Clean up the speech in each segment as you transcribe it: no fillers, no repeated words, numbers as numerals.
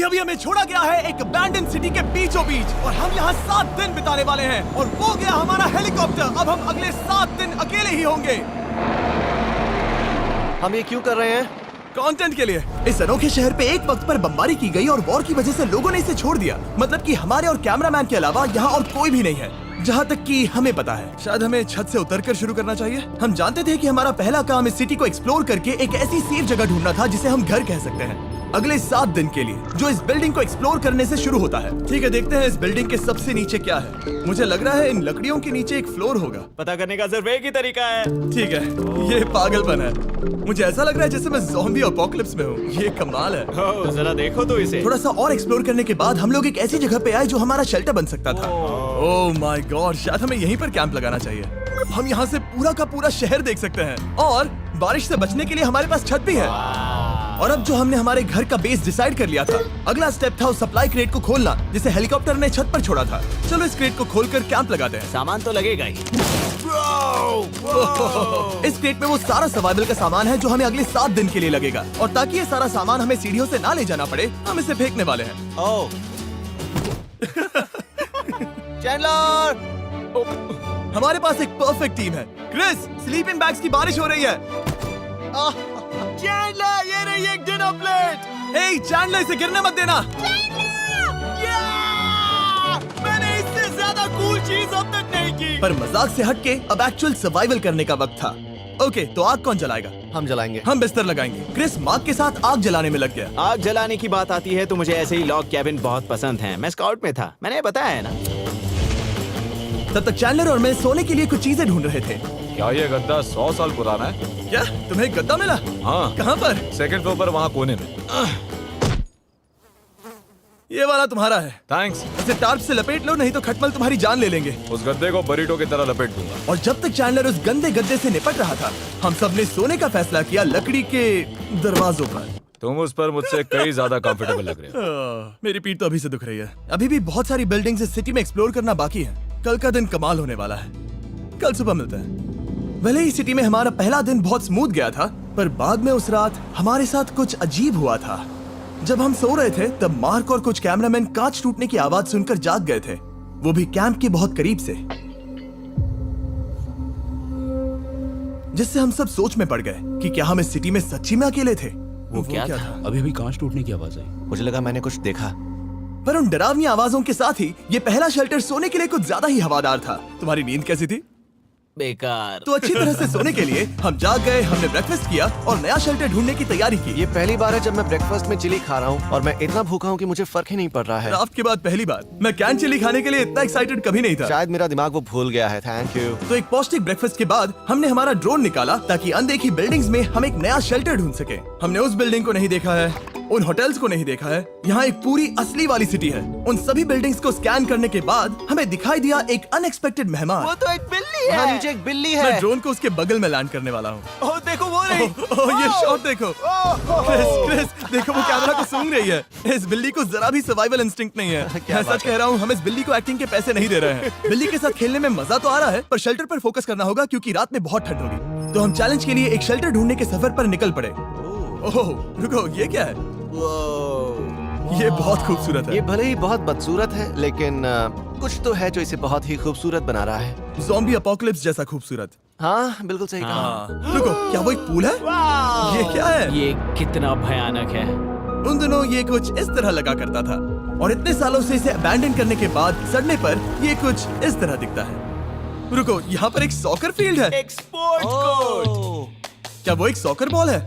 अभी हमें छोड़ा गया है एक अबैंडन सिटी के बीचों बीच और हम यहाँ 7 दिन बिताने वाले हैं और वो गया हमारा हेलीकॉप्टर। अब हम अगले 7 दिन अकेले ही होंगे। हम ये क्यों कर रहे हैं? कंटेंट के लिए। इस अनोखे शहर पे एक वक्त पर बमबारी की गई और वॉर की वजह से लोगों ने इसे छोड़ दिया। मतलब कि हमारे और कैमरामैन के अलावा यहाँ और कोई भी नहीं है, जहाँ तक कि हमें पता है। शायद हमें छत से उतरकर शुरू करना चाहिए। हम जानते थे कि हमारा पहला काम इस सिटी को एक्सप्लोर करके एक ऐसी सेफ जगह ढूंढना था जिसे हम घर कह सकते हैं, अगले 7 दिन के लिए, जो इस बिल्डिंग को एक्सप्लोर करने से शुरू होता है। ठीक है, देखते हैं इस बिल्डिंग के सबसे नीचे क्या है। मुझे लग रहा है इन लकड़ियों के नीचे एक फ्लोर होगा। पता करने का सिर्फ एक ही तरीका है। ठीक है, ये पागलपन है। मुझे ऐसा लग रहा है जैसे मैं ज़ॉम्बी अपोकलिप्स में हूँ। ये कमाल है। ओह, जरा देखो तो इसे। थोड़ा सा और एक्सप्लोर करने के बाद हम लोग एक ऐसी जगह पे आए जो हमारा शेल्टर बन सकता था। ओह माय गॉड, शायद हमें यहीं पर कैंप लगाना चाहिए। हम यहाँ से पूरा का पूरा शहर देख सकते हैं और बारिश से बचने के लिए हमारे पास छत भी है। और अब जो हमने हमारे घर का बेस डिसाइड कर लिया था, अगला स्टेप था उस सप्लाई क्रेट को खोलना जिसे हेलीकॉप्टर ने छत पर छोड़ा था। चलो इस क्रेट को खोलकर कैंप लगाते हैं। सामान तो लगेगा ही। इस क्रेट में वो सारा सर्वाइवल का सामान है जो हमें अगले 7 दिन के लिए लगेगा। और ताकि ये सारा सामान हमें सीढ़ियों से ना ले जाना पड़े, हम इसे फेंकने वाले हैं। ओह, चैंडलर! हमारे पास एक परफेक्ट टीम है। क्रिस, स्लीपिंग बैग्स की बारिश हो रही है। चैंडलर, ये रही एक डिनर प्लेट। हे चैंडलर, इसे गिरने मत देना। मैंने इससे ज्यादा कूल चीज अब तक नहीं की। पर मजाक से हटके अब एक्चुअल सर्वाइवल करने का वक्त था। ओके, तो आग कौन जलाएगा? हम जलाएंगे। हम बिस्तर लगाएंगे। क्रिस मार्क के साथ आग जलाने में लग गया। आग जलाने की बात आती है तो मुझे ऐसे ही लॉग कैबिन बहुत पसंद है। मैं स्काउट में था, मैंने बताया है ना। तब तक चैंडलर और मैं सोने के लिए कुछ चीजें ढूंढ रहे थे। क्या ये गद्दा 100 साल पुराना है? क्या तुम्हें एक गद्दा मिला? हाँ। कहाँ पर? सेकंड फ्लोर पर, वहाँ कोने में। ये वाला तुम्हारा है। थैंक्स। इसे टार्प से लपेट लो, नहीं तो खटमल तुम्हारी जान ले लेंगे। उस गद्दे को बरीटो की तरह लपेट दूंगा। और जब तक चैंडलर उस गंदे गद्दे से निपट रहा था, हम सब ने सोने का फैसला किया लकड़ी के दरवाजों पर। तुम उस पर मुझसे कई ज्यादा कंफर्टेबल लग रहे हो। मेरी पीठ तो अभी से दुख रही है। अभी भी बहुत सारी बिल्डिंग्स इस सिटी में एक्सप्लोर करना बाकी है। कल का दिन कमाल होने वाला है। कल सुबह मिलते हैं। भले ही सिटी में हमारा पहला दिन बहुत स्मूथ गया था, पर बाद में उस रात हमारे साथ कुछ अजीब हुआ था। जब हम सो रहे थे तब मार्क और कुछ कैमरामैन कांच टूटने की आवाज सुनकर जाग गए थे, वो भी कैंप के बहुत करीब से, जिससे हम सब सोच में पड़ गए कि क्या हम इस सिटी में सच्ची में अकेले थे। वो क्या था? अभी कांच टूटने की आवाज आई। मुझे लगा मैंने कुछ देखा। पर उन डरावनी आवाजों के साथ ही ये पहला शेल्टर सोने के लिए कुछ ज्यादा ही हवादार था। तुम्हारी नींद कैसी थी? बेकार। तो अच्छी तरह से सोने के लिए हम जाग गए। हमने ब्रेकफास्ट किया और नया शेल्टर ढूंढने की तैयारी की। ये पहली बार है जब मैं ब्रेकफास्ट में चिली खा रहा हूँ और मैं इतना भूखा हूँ कि मुझे फर्क ही नहीं पड़ रहा है। राफ्ट के बाद पहली बार मैं कैन चिली खाने के लिए इतना एक्साइटेड कभी नहीं था। शायद मेरा दिमाग वो भूल गया है। Thank you. तो एक पौष्टिक ब्रेकफास्ट के बाद हमने हमारा ड्रोन निकाला ताकि अनदेखी बिल्डिंग्स में हम एक नया शेल्टर ढूंढ सके। हमने उस बिल्डिंग को नहीं देखा है, उन होटल्स को नहीं देखा है। यहाँ एक पूरी असली वाली सिटी है। उन सभी बिल्डिंग्स को स्कैन करने के बाद हमें दिखाई दिया एक अनएक्सपेक्टेड मेहमान। वो तो एक बिल्ली वहाँ है। नीचे एक बिल्ली मैं है। ड्रोन को उसके बगल में लैंड करने वाला हूँ। ओह, देखो वो रही। ओह, ये शॉट देखो। क्रिस, देखो वो कैमरा को सूंघ रही है। इस बिल्ली को जरा भी सर्वाइवल इंस्टिंक्ट नहीं है। क्या मैं बात सच कह रहा हूँ, हम इस बिल्ली को एक्टिंग के पैसे नहीं दे रहे हैं। बिल्ली के साथ खेलने में मजा तो आ रहा है, पर शेल्टर पर फोकस करना होगा क्योंकि रात में बहुत ठंड होगी। तो हम चैलेंज के लिए एक शेल्टर ढूंढने के सफर पर निकल पड़े। ओह रुको, ये क्या है? ये बहुत खूबसूरत है। ये भले ही बहुत बदसूरत है, लेकिन कुछ तो है जो इसे बहुत ही खूबसूरत बना रहा है। ज़ॉम्बी अपोकलिप्स जैसा खूबसूरत। हाँ, बिल्कुल सही कहा। रुको, क्या वो एक पूल है? ये क्या है? ये कितना भयानक है। उन दिनों ये कुछ इस तरह लगा करता था और इतने सालों से इसे अबैंडन करने के बाद सड़ने पर ये कुछ इस तरह दिखता है। रुको, यहाँ पर एक सॉकर फील्ड है। एक स्पोर्ट्स कोर्ट। क्या वो एक सॉकर बॉल है?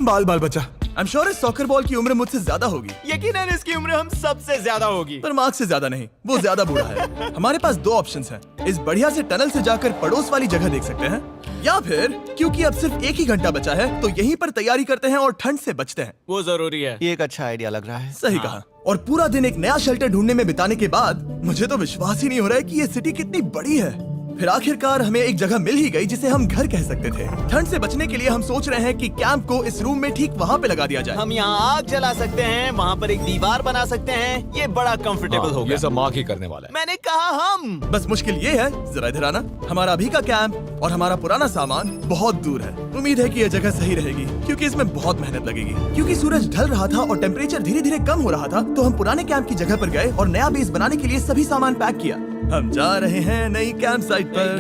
बाल बाल बचा। आई एम श्योर इस सॉकर बॉल की उम्र मुझसे ज्यादा होगी। यकीनन इसकी उम्र हम सबसे ज्यादा होगी। पर मार्क से ज्यादा नहीं, वो ज्यादा बूढ़ा है। हमारे पास 2 ऑप्शंस हैं। इस बढ़िया से टनल से जाकर पड़ोस वाली जगह देख सकते हैं, या फिर क्योंकि अब सिर्फ 1 ही घंटा बचा है तो यहीं पर तैयारी करते हैं और ठंड से बचते हैं। वो जरूरी है। ये एक अच्छा आइडिया लग रहा है। सही कहा। और पूरा दिन एक नया शेल्टर ढूंढने में बिताने के बाद मुझे तो विश्वास ही नहीं हो रहा है कि ये सिटी कितनी बड़ी है। फिर आखिरकार हमें एक जगह मिल ही गई जिसे हम घर कह सकते थे। ठंड से बचने के लिए हम सोच रहे हैं कि कैंप को इस रूम में ठीक वहाँ पे लगा दिया जाए। हम यहाँ आग जला सकते हैं, वहाँ पर एक दीवार बना सकते हैं। ये बड़ा कंफर्टेबल हाँ, होगा। ये सब मार्क ही करने वाला है। मैंने कहा हम। बस मुश्किल ये है, जरा इधर आना, हमारा अभी का कैंप और हमारा पुराना सामान बहुत दूर है। उम्मीद है कि यह जगह सही रहेगी क्योंकि इसमें बहुत मेहनत लगेगी। क्योंकि सूरज ढल रहा था और टेम्परेचर धीरे धीरे कम हो रहा था, तो हम पुराने कैंप की जगह पर गए और नया बेस बनाने के लिए सभी सामान पैक किया। हम जा रहे हैं नई कैंप साइट पर।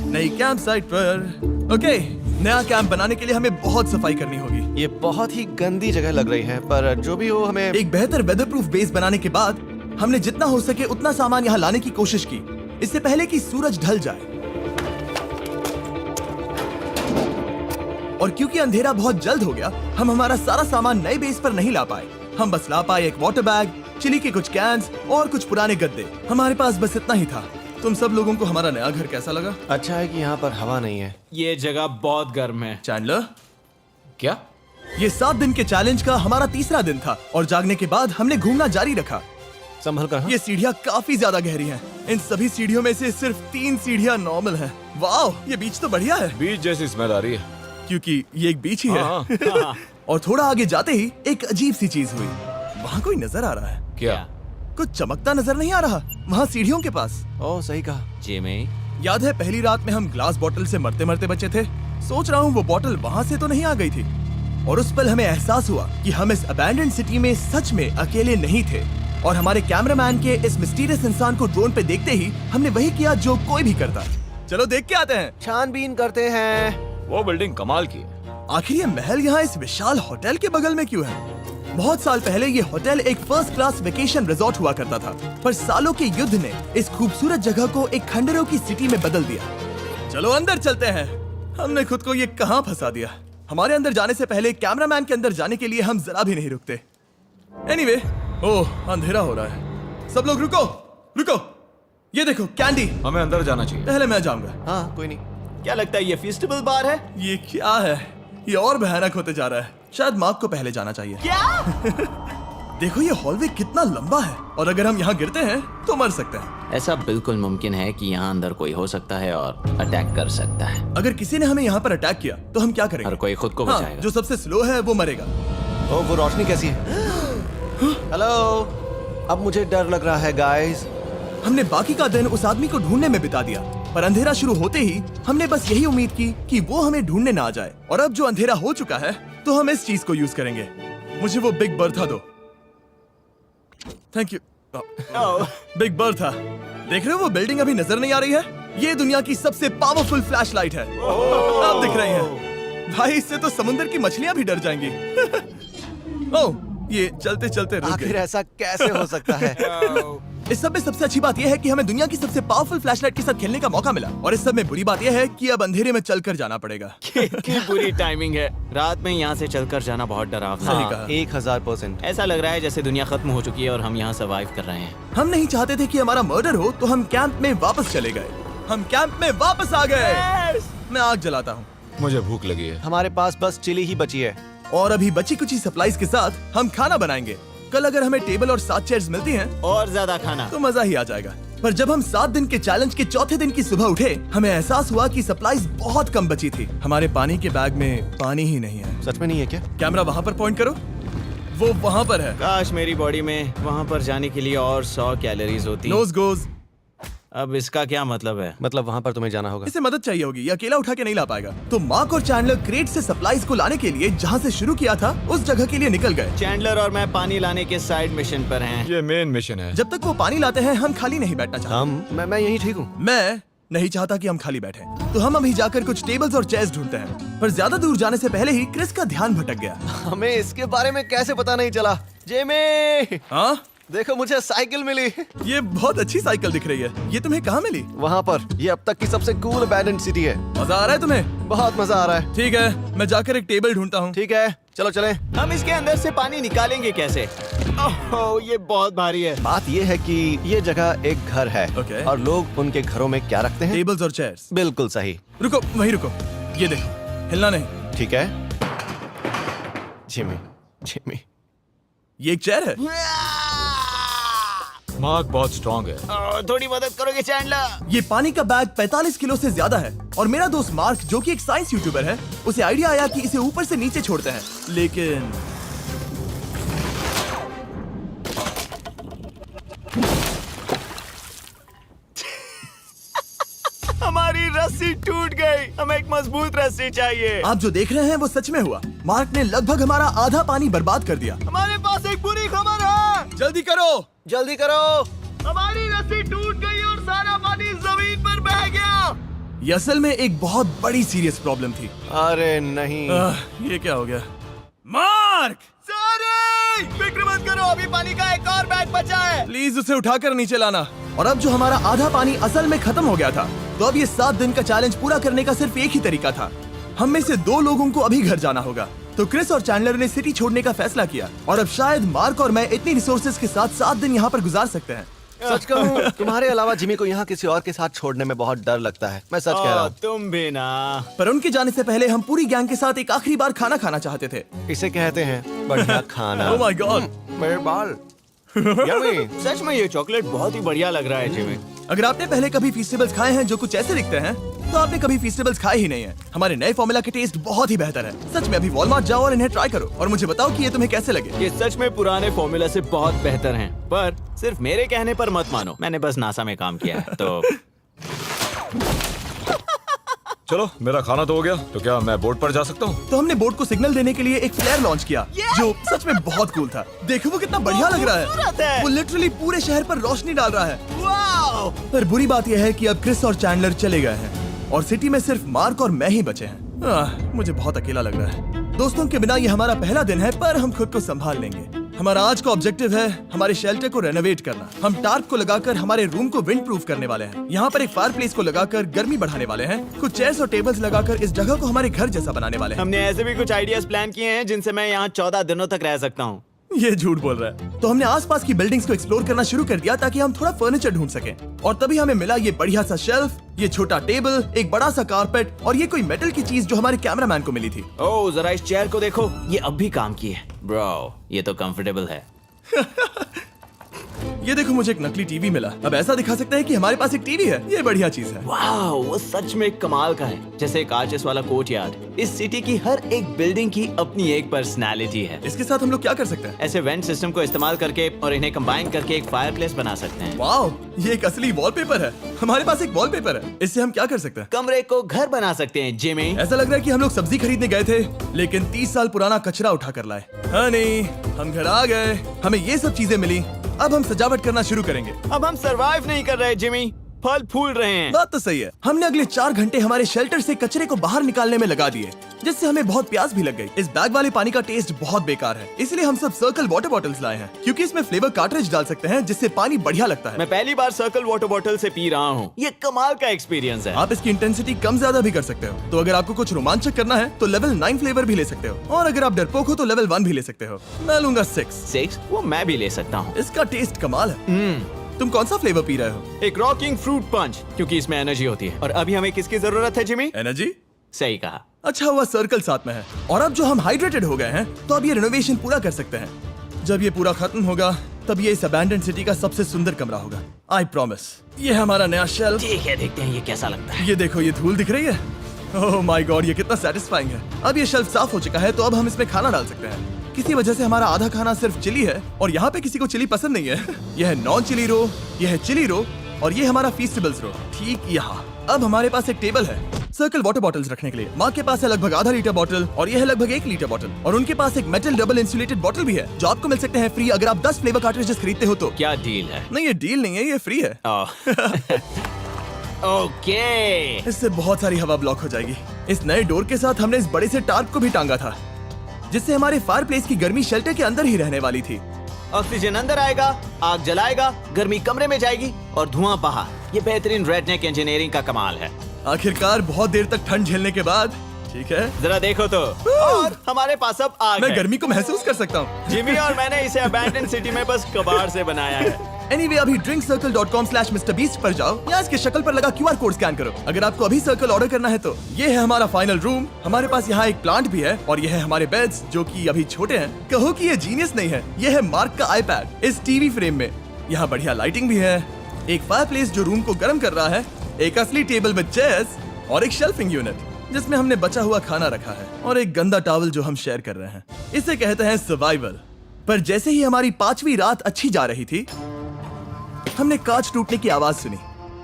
नई कैंप साइट पर। ओके, नया कैंप बनाने के लिए हमें बहुत सफाई करनी होगी। ये बहुत ही गंदी जगह लग रही है, पर जो भी हो हमें एक बेहतर वेदरप्रूफ बेस बनाने के बाद हमने जितना हो सके उतना सामान यहाँ लाने की कोशिश की, इससे पहले कि सूरज ढल जाए। और क्योंकि अंधेरा बहुत जल्द हो गया, हम हमारा सारा सामान नए बेस पर नहीं ला पाए। हम बस ला पाए एक वाटर बैग, चिली के कुछ कैंस और कुछ पुराने गद्दे। हमारे पास बस इतना ही था। तुम सब लोगों को हमारा नया घर कैसा लगा? अच्छा है कि यहाँ पर हवा नहीं है। ये जगह बहुत गर्म है। चैंडलर, क्या? ये 7 दिन के चैलेंज का हमारा तीसरा दिन था और जागने के बाद हमने घूमना जारी रखा। संभल कर हाँ? ये सीढ़ियाँ काफी ज्यादा गहरी हैं। इन सभी सीढ़ियों में से सिर्फ 3 सीढ़ियाँ नॉर्मल हैं। वाह, ये बीच तो बढ़िया है बीच जैसी स्मेल आ रही है। क्योंकि ये एक बीच ही है। हाँ। और थोड़ा आगे जाते ही एक अजीब सी चीज हुई। वहाँ कोई नजर आ रहा है। क्या? कुछ चमकता नजर नहीं आ रहा वहाँ सीढ़ियों के पास। ओह सही कहा। जिमी, याद है पहली रात में हम ग्लास बॉटल से मरते मरते बचे थे? सोच रहा हूँ वो बॉटल वहाँ से तो नहीं आ गई थी। और उस पल हमें एहसास हुआ कि हम इस अबैंडन्ड सिटी में सच में अकेले नहीं थे। और हमारे कैमरामैन के इस मिस्टीरियस इंसान को ड्रोन पे देखते ही हमने वही किया जो कोई भी करता। चलो देख के आते हैं। छानबीन करते हैं। वो बिल्डिंग कमाल की है। आखिर ये महल यहाँ इस विशाल होटल के बगल में क्यों है? बहुत साल पहले ये होटल एक फर्स्ट क्लास वेकेशन रिजॉर्ट हुआ करता था, पर सालों के युद्ध ने इस खूबसूरत जगह को एक खंडरों की सिटी में बदल दिया। चलो अंदर चलते हैं। हमने खुद को ये कहाँ फंसा दिया। हमारे अंदर जाने से पहले कैमरामैन के अंदर जाने के लिए हम जरा भी नहीं रुकते। एनीवे, ओह अंधेरा हो रहा है। सब लोग रुको, रुको। ये देखो कैंडी। हमें अंदर जाना चाहिए। पहले मैं जाऊंगा। हाँ कोई नहीं। क्या लगता है ये फेस्टिवल बार है? ये क्या है? ये और भयानक होते जा रहा है। शायद मार्क को पहले जाना चाहिए। क्या? देखो ये हॉलवे कितना लंबा है और अगर हम यहाँ गिरते हैं तो मर सकते हैं। ऐसा बिल्कुल मुमकिन है कि यहाँ अंदर कोई हो सकता है और अटैक कर सकता है। अगर किसी ने हमें यहाँ पर अटैक किया तो हम क्या करेंगे? हर कोई खुद को हाँ, बचाएगा। जो सबसे स्लो है वो मरेगा। ओह वो रोशनी कैसी है? हेलो, अब मुझे डर लग रहा है गाइस। हमने बाकी का दिन उस आदमी को ढूंढने में बिता दिया, पर अंधेरा शुरू होते ही हमने बस यही उम्मीद की कि वो हमें ढूंढने ना आ जाए। और अब जो अंधेरा हो चुका है तो हम इस चीज को यूज करेंगे। मुझे वो बिग बर्था दो। Thank you. Big Bertha. देख रहे हो वो बिल्डिंग अभी नजर नहीं आ रही है? ये दुनिया की सबसे पावरफुल फ्लैशलाइट है। आप दिख रही हैं। भाई इससे तो समुद्र की मछलियां भी डर जाएंगी। ओह, ये चलते चलते रुक आखिर गई। ऐसा कैसे हो सकता है? इस सब में सबसे अच्छी बात यह है कि हमें दुनिया की सबसे पावरफुल फ्लैशलाइट के साथ खेलने का मौका मिला। और इस सब में बुरी बात यह है कि अब अंधेरे में चलकर जाना पड़ेगा। कितनी बुरी टाइमिंग है। रात में यहाँ से चलकर जाना बहुत डरावना सही है। कहा। 1000%। ऐसा लग रहा है जैसे दुनिया खत्म हो चुकी है और हम यहाँ सर्वाइव कर रहे हैं। हम नहीं चाहते थे कि हमारा मर्डर हो, तो हम कैंप में वापस चले गए। हम कैंप में वापस आ गए। मैं आग जलाता हूँ। मुझे भूख लगी है। हमारे पास बस चिली ही बची है। और अभी बची कुची सप्लाईज के साथ हम खाना बनाएंगे। कल अगर हमें टेबल और 7 चेयर्स मिलती हैं और ज्यादा खाना तो मजा ही आ जाएगा। पर जब हम 7 दिन के चैलेंज के चौथे दिन की सुबह उठे, हमें एहसास हुआ कि सप्लाईज बहुत कम बची थी। हमारे पानी के बैग में पानी ही नहीं है। सच में नहीं है क्या? कैमरा वहाँ पर पॉइंट करो। वो वहाँ पर है। काश मेरी बॉडी में वहाँ पर जाने के लिए और 100 कैलोरीज होती। Nose goes. अब इसका क्या मतलब है? मतलब वहाँ पर तुम्हें जाना होगा। इसे मदद चाहिए होगी, ये अकेला उठा के नहीं ला पाएगा। तो मार्क और चैंडलर क्रेट से सप्लाईज को लाने के लिए जहाँ से शुरू किया था उस जगह के लिए निकल गए। चैंडलर और मैं पानी लाने के साइड मिशन पर हैं। ये मेन मिशन है। जब तक वो पानी लाते हैं हम खाली नहीं बैठना चाहते। मैं यही ठीक हूँ। मैं नहीं चाहता कि हम खाली बैठे, तो हम अभी जाकर कुछ टेबल्स और चेयर्स ढूंढते हैं। पर ज्यादा दूर जाने से पहले ही क्रिस का ध्यान भटक गया। हमें इसके बारे में कैसे पता नहीं चला? जेमी, हाँ, देखो मुझे साइकिल मिली। ये बहुत अच्छी साइकिल दिख रही है। ये तुम्हें कहाँ मिली? वहाँ पर। ये अब तक की सबसे कूल अबैंडन्ड सिटी है। मजा आ रहा है तुम्हें? बहुत मजा आ रहा है। ठीक है, मैं जाकर एक टेबल ढूंढता हूँ। ठीक है, चलो चलें। हम इसके अंदर से पानी निकालेंगे कैसे? ओह, ये बहुत भारी है। बात ये है कि ये जगह एक घर है। Okay. और लोग उनके घरों में क्या रखते हैं? टेबल्स और चेयर्स। बिल्कुल सही। रुको, वहीं रुको। ये देखो, हिलना नहीं। ठीक है। Jimmy, Jimmy. ये एक चेयर है। मार्क बहुत स्ट्रांग है। थोड़ी मदद करोगे चैंडलर? ये पानी का बैग 45 किलो से ज्यादा है और मेरा दोस्त मार्क जो कि एक साइंस यूट्यूबर है, उसे आइडिया आया कि इसे ऊपर से नीचे छोड़ते हैं, लेकिन हमारी रस्सी टूट गई। हमें एक मजबूत रस्सी चाहिए। आप जो देख रहे हैं वो सच में हुआ। मार्क ने लगभग हमारा आधा पानी बर्बाद कर दिया। हमारे पास एक बुरी खबर है। जल्दी करो। जल्दी करो। हमारी रस्सी टूट गई और सारा पानी जमीन पर बह गया। ये असल में एक बहुत बड़ी सीरियस प्रॉब्लम थी। अरे नहीं। ये क्या हो गया? मार्क, सॉरी, फिक्र मत करो, अभी पानी का एक और बैग बचा है। प्लीज उसे उठाकर नीचे लाना। और अब जो हमारा आधा पानी असल में खत्म हो गया था, तो अब ये 7 दिन का चैलेंज पूरा करने का सिर्फ एक ही तरीका था। हम में से 2 लोगों को अभी घर जाना होगा। तो क्रिस और चैंडलर ने सिटी छोड़ने का फैसला किया और अब शायद मार्क और मैं इतनी रिसोर्सेज के साथ 7 दिन यहाँ पर गुजार सकते हैं। सच कहूँ, तुम्हारे अलावा जिमी को यहाँ किसी और के साथ छोड़ने में बहुत डर लगता है। मैं सच कह रहा हूँ। तुम भी ना। पर उनके जाने से पहले हम पूरी गैंग के साथ एक आखिरी बार खाना खाना चाहते थे। इसे कहते हैं बढ़िया खाना। ओह माय गॉड, मेरे बाल। Yummy। सच में ये चॉकलेट बहुत ही बढ़िया लग रहा है जिमी। अगर आपने पहले कभी फीस्टेबल्स खाए हैं जो कुछ ऐसे दिखते हैं, तो आपने कभी फीस्टेबल्स खाए ही नहीं है। हमारे नए फॉर्मूला के टेस्ट बहुत ही बेहतर है। सच में अभी वॉलमार्ट जाओ और इन्हें ट्राई करो और मुझे बताओ कि ये तुम्हें कैसे लगे। ये सच में पुराने फॉर्मूला से बहुत बेहतर हैं, पर सिर्फ मेरे कहने पर मत मानो। मैंने बस नासा में काम किया है तो। चलो, मेरा खाना तो हो गया, तो क्या मैं बोट पर जा सकता हूँ? तो हमने बोट को सिग्नल देने के लिए एक फ्लेयर लॉन्च किया, जो सच में बहुत कूल था। देखो वो कितना बढ़िया लग रहा खूबसूरत है। है। वो लिटरली पूरे शहर पर रोशनी डाल रहा है। वाओ! पर बुरी बात यह है कि अब क्रिस और चैंडलर चले गए हैं और सिटी में सिर्फ मार्क और मैं ही बचे हैं। मुझे बहुत अकेला लग रहा है। दोस्तों के बिना ये हमारा पहला दिन है, पर हम खुद को संभाल लेंगे। हमारा आज का ऑब्जेक्टिव है हमारे शेल्टर को रेनोवेट करना। हम टार्प को लगाकर हमारे रूम को विंड प्रूफ करने वाले हैं। यहाँ पर एक फायर प्लेस को लगाकर गर्मी बढ़ाने वाले हैं। कुछ चेयर्स और टेबल्स लगाकर इस जगह को हमारे घर जैसा बनाने वाले हैं। हमने ऐसे भी कुछ आइडियाज प्लान किए हैं जिनसे मैं यहाँ 14 दिनों तक रह सकता हूँ। ये झूठ बोल रहा है। तो हमने आसपास की बिल्डिंग्स को एक्सप्लोर करना शुरू कर दिया ताकि हम थोड़ा फर्नीचर ढूंढ सकें। और तभी हमें मिला ये बढ़िया सा शेल्फ, ये छोटा टेबल, एक बड़ा सा कारपेट और ये कोई मेटल की चीज जो हमारे कैमरामैन को मिली थी। ओह, जरा इस चेयर को देखो, ये अब भी काम की है। ब्रो, ये तो कंफर्टेबल है। ये देखो, मुझे एक नकली टीवी मिला। अब ऐसा दिखा सकते हैं कि हमारे पास एक टीवी है। ये बढ़िया चीज है। वाओ, वो सच में कमाल का है। जैसे एक आर्चेस वाला कोर्टयार्ड। इस सिटी की हर एक बिल्डिंग की अपनी एक पर्सनालिटी है। इसके साथ हम लोग क्या कर सकते हैं? ऐसे वेंट सिस्टम को इस्तेमाल करके और इन्हें कंबाइन करके एक फायरप्लेस बना सकते हैं। वाओ, ये एक असली वॉलपेपर है। हमारे पास एक वॉलपेपर है। इससे हम क्या कर सकते हैं? कमरे को घर बना सकते हैं जिमी। ऐसा लग रहा है कि हम लोग सब्जी खरीदने गए थे, लेकिन 30 साल पुराना कचरा उठा कर लाए। हनी, हम घर आ गए। हमें ये सब चीजें मिली। अब हम सजावट करना शुरू करेंगे। अब हम सरवाइव नहीं कर रहे जिमी, फल फूल रहे हैं। बात तो सही है। हमने अगले 4 घंटे हमारे शेल्टर से कचरे को बाहर निकालने में लगा दिए, जिससे हमें बहुत प्यास भी लग गई। इस बैग वाले पानी का टेस्ट बहुत बेकार है, इसलिए हम सब सर्कल वाटर बॉटल्स लाए हैं, क्योंकि इसमें फ्लेवर कार्ट्रिज डाल सकते हैं, जिससे पानी बढ़िया लगता है। मैं पहली बार सर्कल वाटर बॉटल से पी रहा हूँ। ये कमाल का एक्सपीरियंस है। आप इसकी इंटेंसिटी कम ज्यादा भी कर सकते हो। तो अगर आपको कुछ रोमांचक करना है तो लेवल 9 फ्लेवर भी ले सकते हो, और अगर आप डरपोक हो तो लेवल 1 भी ले सकते हो। मैं लूंगा 6। वो मैं भी ले सकता हूँ। इसका टेस्ट कमाल है। तुम कौन सा फ्लेवर पी रहे हो? एक रॉकिंग फ्रूट पंच, क्योंकि इसमें एनर्जी होती है। और अभी हमें किसकी जरूरत है जिमी? एनर्जी? सही कहा। अच्छा हुआ सर्कल साथ में है। और अब जो हम हाइड्रेटेड हो गए हैं, तो अब ये रिनोवेशन पूरा कर सकते हैं। जब ये पूरा खत्म होगा, तब ये इस अबैंडन्ड सिटी का सबसे सुंदर कमरा होगा। I promise. ये है हमारा नया शेल्फ। ठीक है, देखते हैं ये कैसा लगता है। ये देखो, ये धूल दिख रही है। ओह माय गॉड, ये कितना सेटिस्फाइंग है। अब ये शेल्फ साफ हो चुका है, तो अब हम इसमें खाना डाल सकते हैं। किसी वजह से हमारा आधा खाना सिर्फ चिली है, और यहाँ पे किसी को चिली पसंद नहीं है। यह है नॉन चिली रो, यह है चिली रो, और ये हमारा फीस्टेबल्स रो ठीक यहाँ। अब हमारे पास एक टेबल है सर्कल वाटर बॉटल्स रखने के लिए। माँ के पास है लगभग आधा लीटर बॉटल, और यह है लगभग 1 लीटर बॉटल, और उनके पास एक मेटल डबल इंसुलेटेड बॉटल भी है, जो आपको मिल सकते हैं फ्री अगर आप 10 फ्लेवर कार्ट्रिजेस खरीदते हो तो। क्या डील है? नहीं, ये डील नहीं है, ये फ्री है। ओके। इससे बहुत सारी हवा ब्लॉक हो जाएगी। इस नए डोर के साथ हमने इस बड़े से टार्प को भी टांगा था, जिससे हमारे फायर प्लेस की गर्मी शेल्टर के अंदर ही रहने वाली थी। ऑक्सीजन अंदर आएगा, आग जलाएगा, गर्मी कमरे में जाएगी और धुआं बाहर। ये बेहतरीन रेडनेक इंजीनियरिंग का कमाल है। आखिरकार बहुत देर तक ठंड झेलने के बाद, ठीक है, जरा देखो तो। और हमारे पास अब आग मैं है। गर्मी को महसूस कर सकता हूँ। जिमी और मैंने इसे अबैंडन सिटी में बस कबाड़ से बनाया है। Anyway, अभी drinkcircle.com/MrBeast पर जाओ, या इसके शक्ल पर लगा QR कोड स्कैन करो। अगर आपको अभी सर्कल ऑर्डर करना है तो ये है हमारा फाइनल रूम। हमारे पास यहाँ एक प्लांट भी है, और ये है हमारे बेड्स, जो कि अभी छोटे हैं। कहो कि ये जीनियस नहीं है, ये है मार्क का iPad इस टीवी फ्रेम में। यहाँ बढ़िया लाइटिंग भी है, एक फायरप्लेस जो रूम को गर्म कर रहा है, एक असली टेबल विद चेयर्स और एक शेल्फिंग यूनिट जिसमें हमने बचा हुआ खाना रखा है और एक गंदा टॉवल जो हम शेयर कर रहे हैं। इसे कहते हैं सर्वाइवल। पर जैसे ही हमारी 5वीं रात अच्छी जा रही थी, हमने कांच टूटने की आवाज सुनी।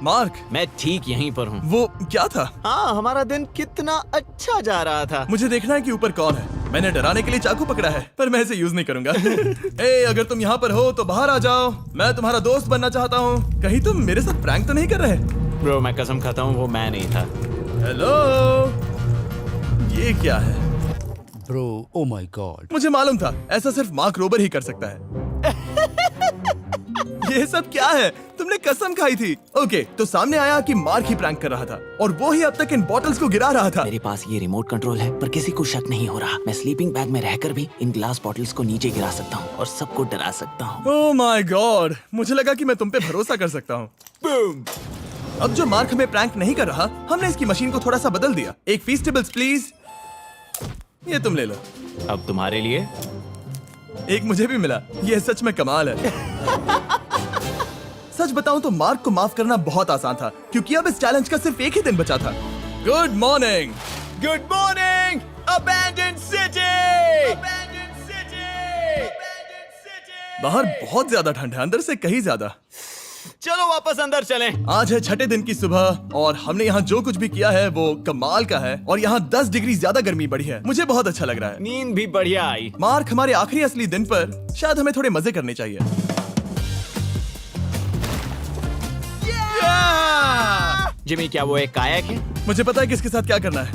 मार्क, मैं ठीक यहीं पर हूँ। वो क्या था? हाँ, हमारा दिन कितना अच्छा जा रहा था। मुझे देखना है कि ऊपर कौन है। मैंने डराने के लिए चाकू पकड़ा है, पर मैं इसे यूज नहीं करूंगा। ए, अगर तुम यहाँ पर हो तो बाहर आ जाओ, मैं तुम्हारा दोस्त बनना चाहता हूँ। कहीं तुम मेरे साथ प्रैंक तो नहीं कर रहे? ब्रो, मैं कसम खाता हूँ वो मैं नहीं था। हेलो, ये क्या है? Bro, oh my God. मुझे मालूम था ऐसा सिर्फ मार्क रोबर ही कर सकता है। ये सब क्या है? तुमने कसम खाई थी। ओके, तो सामने आया कि मार्क ही प्रैंक कर रहा था और वो ही अब तक इन बॉटल्स को गिरा रहा था। मेरे पास ये रिमोट कंट्रोल है, पर किसी को शक नहीं हो रहा। मैं स्लीपिंग बैग में रहकर भी इन ग्लास बॉटल्स को नीचे गिरा सकता हूँ और सबको डरा सकता हूँ। ओह माय गॉड, मुझे लगा कि मैं तुम पे भरोसा कर सकता हूँ। अब जो मार्क हमें प्रैंक नहीं कर रहा, हमने इसकी मशीन को थोड़ा सा बदल दिया। एक फीस्टेबल्स प्लीज, ये तुम ले लो। अब तुम्हारे लिए एक मुझे भी मिला। ये सच में कमाल है। सच बताऊं तो मार्क को माफ करना बहुत आसान था, क्योंकि अब इस चैलेंज का सिर्फ एक ही दिन बचा था। Good morning. Good morning abandoned city. बाहर बहुत ज्यादा ठंड है, अंदर से कहीं ज्यादा। चलो वापस अंदर चलें। आज है 6ठे दिन की सुबह और हमने यहाँ जो कुछ भी किया है वो कमाल का है और यहाँ 10 डिग्री ज्यादा गर्मी बढ़ी है। मुझे बहुत अच्छा लग रहा है। नींद भी बढ़िया आई। मार्क, हमारे आखिरी असली दिन पर शायद हमें थोड़े मजे करने चाहिए। जिमी, क्या वो एक कायाक है? मुझे पता है किसके साथ क्या करना है।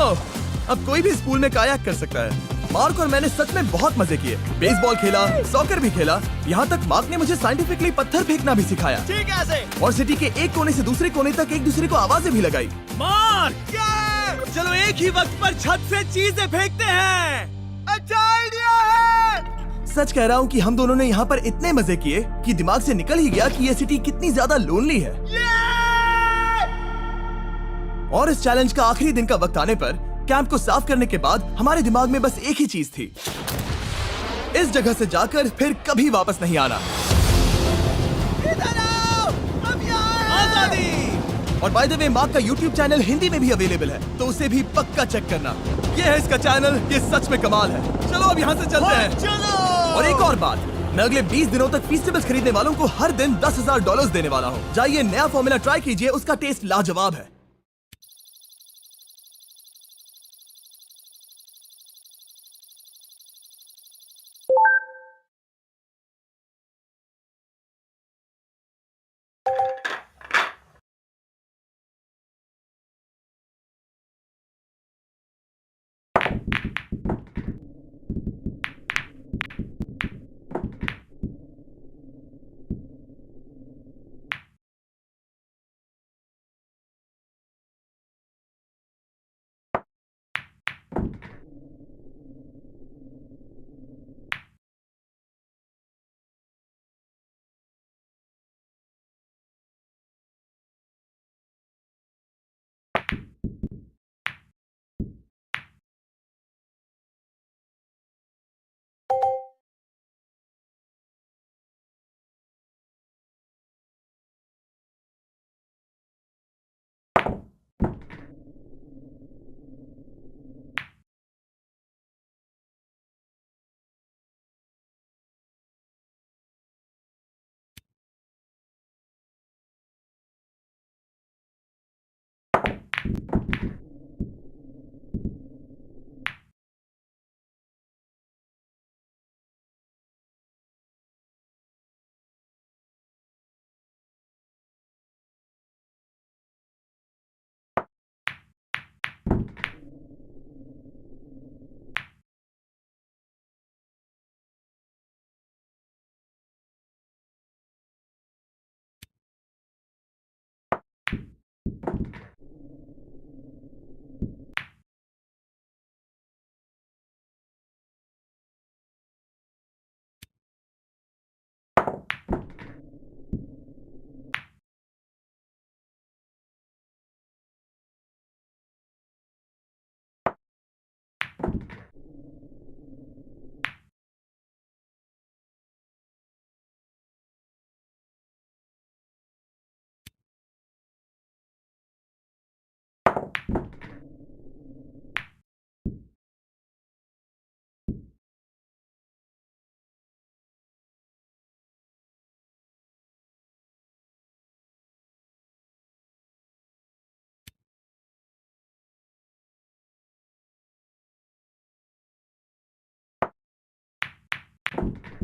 ओह, अब कोई भी इस पूल में कायाक कर सकता है। मार्क और मैंने सच में बहुत मजे किए। बेसबॉल खेला, सॉकर भी खेला, यहाँ तक मार्क ने मुझे साइंटिफिकली पत्थर फेंकना भी सिखाया। ठीक है। और सिटी के एक कोने से दूसरे कोने तक एक दूसरे को आवाजें भी लगाई। मार्क, चलो एक ही वक्त पर छत से चीजें फेंकते हैं। अच्छा आइडिया है। सच कह रहा हूँ कि हम दोनों ने यहाँ पर इतने मजे किए कि दिमाग से निकल ही गया कि ये सिटी कितनी ज्यादा लोनली है। और इस चैलेंज का आखिरी दिन का वक्त आने पर कैंप को साफ करने के बाद हमारे दिमाग में बस एक ही चीज थी, इस जगह से जाकर फिर कभी वापस नहीं आना। आजादी। और बाय द वे, मार्क का YouTube चैनल हिंदी में भी अवेलेबल है, तो उसे भी पक्का चेक करना। ये है इसका चैनल, ये सच में कमाल है। चलो अब यहाँ से चलते हैं। चलो। और एक और बात, मैं अगले 20 दिनों तक फीस्टेबल्स खरीदने वालों को हर दिन $10,000 देने वाला हूँ। जाइए नया फॉर्मूला ट्राई कीजिए, उसका टेस्ट लाजवाब है। हैं